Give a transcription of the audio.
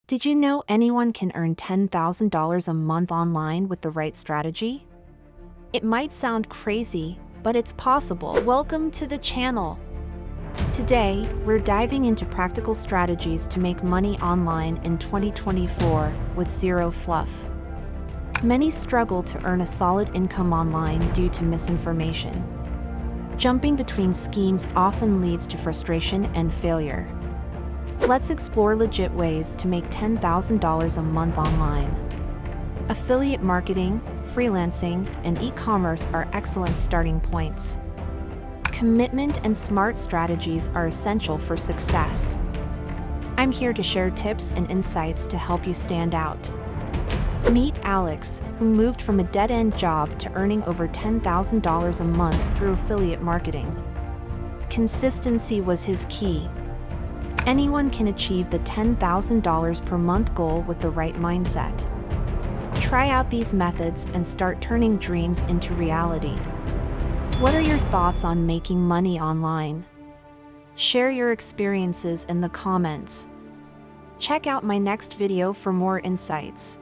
Did you know anyone can earn $10,000 a month online with the right strategy? It might sound crazy, but it's possible. Welcome to the channel. Today, we're diving into practical strategies to make money online in 2024 with zero fluff. Many struggle to earn a solid income online due to misinformation. Jumping between schemes often leads to frustration and failure. Let's explore legit ways to make $10,000 a month online. Affiliate marketing, freelancing, and e-commerce are excellent starting points. Commitment and smart strategies are essential for success. I'm here to share tips and insights to help you stand out. Meet Alex, who moved from a dead-end job to earning over $10,000 a month through affiliate marketing. Consistency was his key. Anyone can achieve the $10,000 per month goal with the right mindset. Try out these methods and start turning dreams into reality. What are your thoughts on making money online? Share your experiences in the comments. Check out my next video for more insights.